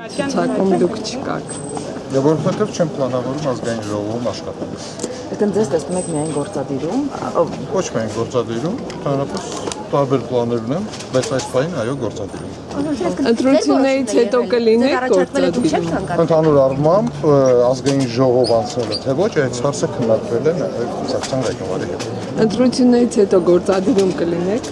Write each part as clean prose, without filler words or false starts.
Ցուցակում դուք չկաք։ Եվ որովհետև չեմ պլանավորում ազգային ժողովում աշխատել։ Այդտեղ ձեզ տեսնում եք միայն գործադիրում։ Ոչ միայն գործադիրում, ընդհանրապես տարբեր պլաններ ունեմ, բայց այս պահին այո գործադիրում։ Ընտրություններից հետո կլինեք գործադիրում։ Ընդհանուր առմամբ ազգային ժողով անցնելը թե ոչ, այդ հարցը քննարկվել է նաև կուսակցության ղեկավարի հետ։ Ընտրություններից հետո գործադիրում կլինեք։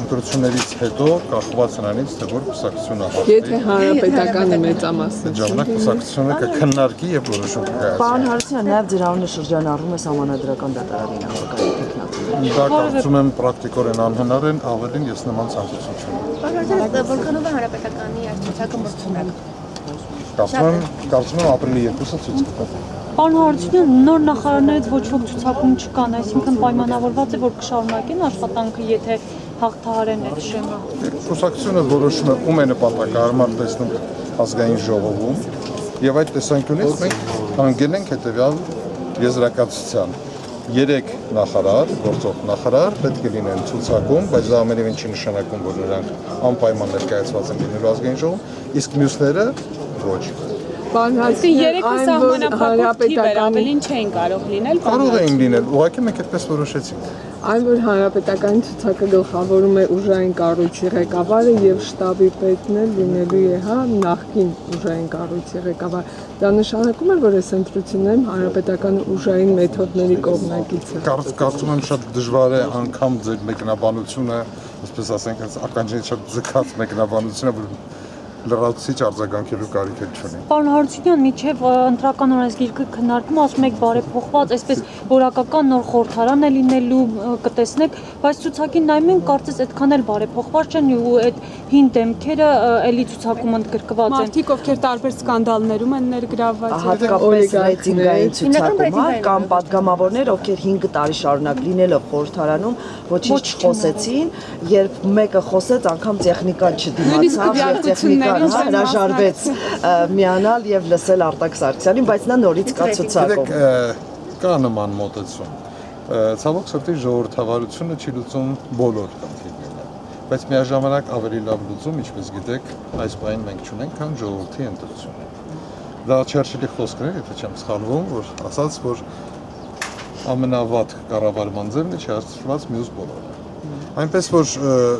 Ընտրություններից հետո կախված նրանից, թե որ կուսակցությունը Եթե հանրապետականը մեծամասնություն։ ժամանակ կուսակցությունը կքննարկի եւ որոշում կկայացնի։ Պարոն Հարությունյան, նաև ձեր անունը շրջանառվում է համանդրական դատարանի նախագահի տեխնատում։ Դա կարծում եմ պրակտիկորեն անհնար են, ավելին ես նման ցանկություն չունեմ։ Որքանով է հանրապետականի արդյունքը մրցունակ։ Կարծում եմ ապրիլի 2-ը ցույց կտա։ Պարոն Հարությունյան, նոր նախարարներից ոչ ոք ցուցակում չկան, այսինքն պայմանավորված է, որ կշարունակեն աշխատանքը, եթե հաղթահարեն այդ շեմը։ Կուսակցությունը որոշում է ում է նպատակահարմար տեսնում ազգային ժողովում եւ այդ տեսանկյունից մենք հանգել ենք հետեւյալ եզրակացության 3 նախարար, գործող նախարար պետք է լինեն ցուցակում, բայց դա ամենևին չի նշանակում, որ նրանք անպայման ներկայացված են լինելու ազգային ժողովում, իսկ մյուսները ոչ։ Երեքը սահմանափակող թիվեր ավելին չէին կարող լինել։ Կարող էին լինել, ուղղակի մենք այդպես որոշեցինք։ Այն որ հանրապետականի ցուցակը գլխավորում է ուժային կառույցի ղեկավարը եւ շտաբի պետն է լինելու է, հա, նախկին ուժային կառույցի ղեկավար։ Դա նշանակում է, որ այս ընտրություններում հանրապետականը ուժային մեթոդների կողմնակից է։ Կարծում եմ շատ դժվար է անգամ ձեր մեկնաբանությունը, այսպես ասենք, ականջից շատ ձգած մեկնաբանությունը, որ լրացուցիչ արձագանքելու կարիք չունի։ Պարոն Հարությունյան, միջև ընտրական օրենսգիրքը քննարկում ասում եք բարեփոխված, այսպես որակական նոր խորհրդարան է լինելու, կտեսնեք, բայց ցուցակին նայում ենք, կարծես այդքան էլ բարեփոխված չեն ու այդ հին դեմքերը էլի ցուցակում ընդգրկված են։ Մարդիկ, ովքեր տարբեր սկանդալներում են ներգրավված, հատկապես ռեյտինգային ցուցակում, կամ պատգամավորներ, ովքեր 5 տարի շարունակ լինելով խորհրդարանում ոչինչ չխոսեցին, երբ մեկը խոսեց, անգամ տեխնիկան չդիմացավ, տեխնիկան հրաժարվեց միանալ եւ լսել Արտակ Սարգսյանին, բայց նա նորից կա ցուցակում։ Կա նման մոտեցում։ Ցավոք սրտի ժողովրդավարությունը չի լուծում բոլոր խնդիրները, բայց միաժամանակ ավելի լավ լուծում, ինչպես գիտեք, այս բանին մենք չունենք, քան ժողովրդի ընտրությունը։ Դա Չերչիլի խոսքն է, եթե չեմ սխալվում, որ ասաց, որ ամենավատ կառավարման ձևն է չհասցրված մյուս բոլորը։ Այնպես որ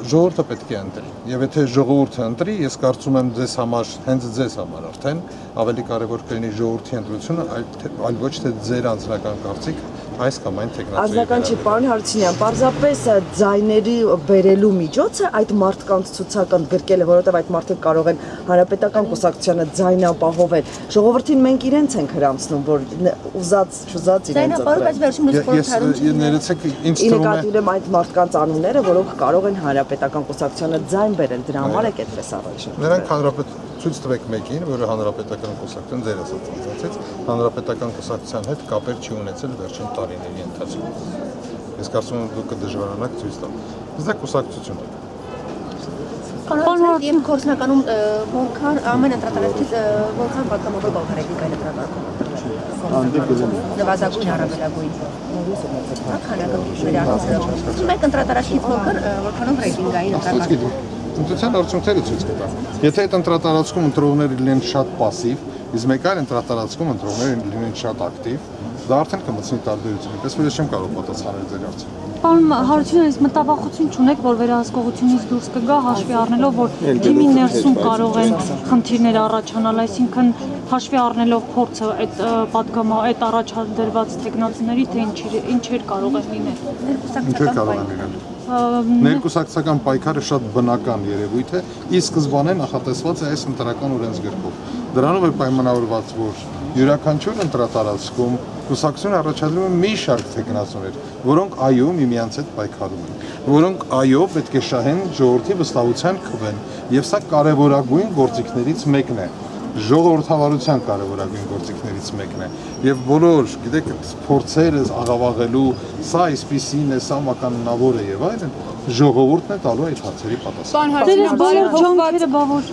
ժողովուրդը պետք է ընտրի, եւ եթե ժողովուրդը ընտրի, ես կարծում եմ ձեզ համար, հենց ձեզ համար արդեն ավելի կարեւոր կլինի ժողովրդի ընտրությունը, այլ ոչ թե ձեր անձնական կարծիք այս կամ այն տեխնոլոգիայի։ Անձնական չի, պարոն Հարությունյան, պարզապես ձայների բերելու միջոցը այդ մարդկանց ցուցակը ընդգրկելը, որովհետև այդ մարդիկ կարող են հանրապետական կուսակցությանը ձայն ապահովել։ Ժողովրդին մենք իրենց ենք հրամցնում, որ ուզած չուզած իրենց նկատում եմ այդ մարդկանց անունները, որոնք կարող են հանրապետական կուսակցությանը ձայն բերել, դրա համար եք այդպես առաջին։ Նրանք ցույց տվեք մեկին, որը հանրապետական կուսակցության ձեր ասած անցած, հանրապետական կուսակցության հետ կապեր չի ունեցել վերջին տարիների ընթացքում։ Ես կարծում եմ դուք կդժվարանաք ցույց տալ։ Դա կուսակցություն է։ Պարոն եւ գործնականում որքան ամեն ընտրատարածքից որքան պատգամավոր բավարարեք այն ընտրատարածքում։ Նվազագույն առավելագույն։ Մեկ ընտրատարածքից որքանով ռեյտինգային ընտրատարածք։ Ընտրության արդյունքները ցույց կտան։ Եթե այդ ընտրատարածքում ընտրողները լինեն շատ пассив, իսկ մեկ այլ ընտրատարածքում ընտրողները լինեն շատ ակտիվ, դա արդեն կմտցնի տարբերություն։ Այնպես որ ես չեմ կարող պատասխանել ձեր հարցին։ Պարոն Հարությունյան, իսկ մտավախություն չունեք, որ վերահսկողությունից դուրս կգա, հաշվի առնելով, որ թիմի ներսում կարող են խնդիրներ առաջանալ, այսինքն հաշվի առնելով փորձը այդ այդ առաջադրված տեխնոլոգիաների, թե ինչեր կարող են լինել։ Ինչեր կարող են լինել։ Ներկուսակցական պայքարը շատ բնական երևույթ է, ի սկզբանե նախատեսված է այս ընտրական օրենսգրքով։ Դրանով է պայմանավորված, որ յուրաքանչյուր ընտրատարածքում կուսակցությունը առաջադրում է մի շարք տեխնոլոգիաներ, որոնք այո միմյանց հետ պայքարում են, որոնք այո պետք է շահեն ժողովրդի վստահության քվեն, եւ սա կարեւորագույն գործիքներից մեկն է։ Ժողովրդավարության կարևորագույն գործիքներից մեկն է եւ բոլոր, գիտեք, փորձերը աղավաղելու, սա այսպեսին է, սա մականունավոր է եւ այլն, ժողովուրդն է տալու այդ հարցերի պատասխանը։ Պարոն Հարությունյան, բոլոր ջանքերը բավոր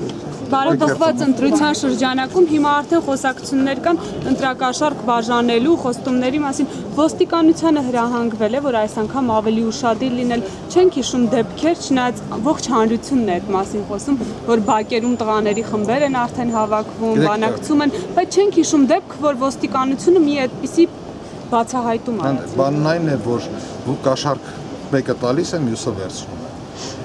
բարեփոխված ընտրության շրջանակում հիմա արդեն խոսակցություններ կան ընտրակաշառք բաժանելու խոստումների մասին։ Ոստիկանությանը հրահանգվել է, որ այս անգամ ավելի ուշադիր լինել։ Չենք հիշում դեպքեր, չնայած ողջ հանրությունն է այդ մասին խոսում, որ բակերում տղաների խմբեր են արդեն հավաքվում, բանակցում են, բայց չենք հիշում դեպք, որ ոստիկանությունը մի այդպիսի բացահայտում արեց։ Բանն այն է, որ կաշառք մեկը տալիս է, մյուսը վերցնում է։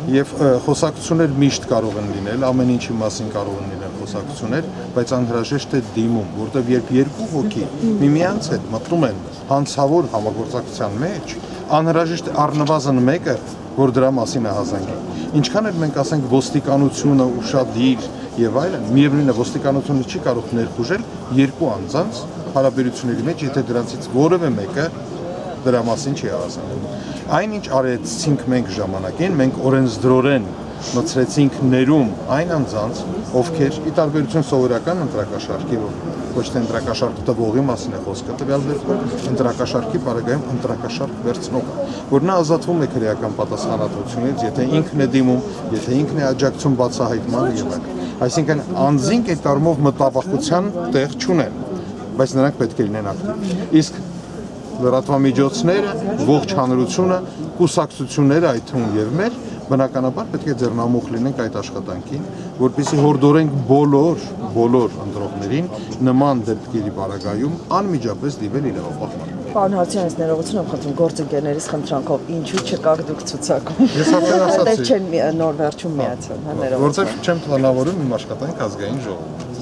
Եվ խոսակցություններ միշտ կարող են լինել, ամեն ինչի մասին կարող են լինել խոսակցություններ, բայց անհրաժեշտ է դիմում, որտեղ երբ երկու հոգի միմյանց հետ մտնում են հանցավոր համագործակցության մեջ, անհրաժեշտ է առնվազն մեկը, որ դրա մասին է հազանգի։ Ինչքան էլ մենք ասենք ոստիկանությունը ուշադիր եւ այլն, միևնույն է ոստիկանությունը չի կարող ներխուժել երկու անձանց հարաբերությունների մեջ, եթե դրանցից որևէ մեկը դրա մասին չի հասանում։ Այնինչ արեցինք մենք ժամանակին, մենք օրենսդրորեն մտցրեցինք ներում այն անձանց, ովքեր ի տարբերություն սովորական ընտրակաշառքի, ոչ թե ընտրակաշառք տվողի մասին է խոսքը, տվյալ դեպքում ընտրակաշառքի բարեկայում ընտրակաշառք վերցնողը, որ նա ազատվում է քրեական պատասխանատվությունից, եթե ինքն է դիմում, եթե ինքն է աջակցում բացահայտմանը եւ այլն։ Այսինքն անձին այդ առումով մտավախության տեղ չունեն, բայց նրանք պետք է լինեն ակտիվ։ Իսկ լրատվամիջոցները, ողջ հանրությունը, կուսակցությունները այդ թվում եւ մեր բնականաբար պետք է ձեռնամուխ լինենք այդ աշխատանքին, որպեսզի հորդորենք բոլոր ընտրողներին նման դեպքերի բարակայում անմիջապես դիմել իրավապահման։ Պարոն Հարությունյանց ներողություն եմ խնդրում գործընկերներիս խնդրանքով, ինչու չկաք դուք ցուցակում։ Ես արդեն ասացի, չեն նոր վերջում միացան, հա ներողություն։ որովհետեւ չեմ պլանավորում իմ աշխատանք ազգային ժողովում։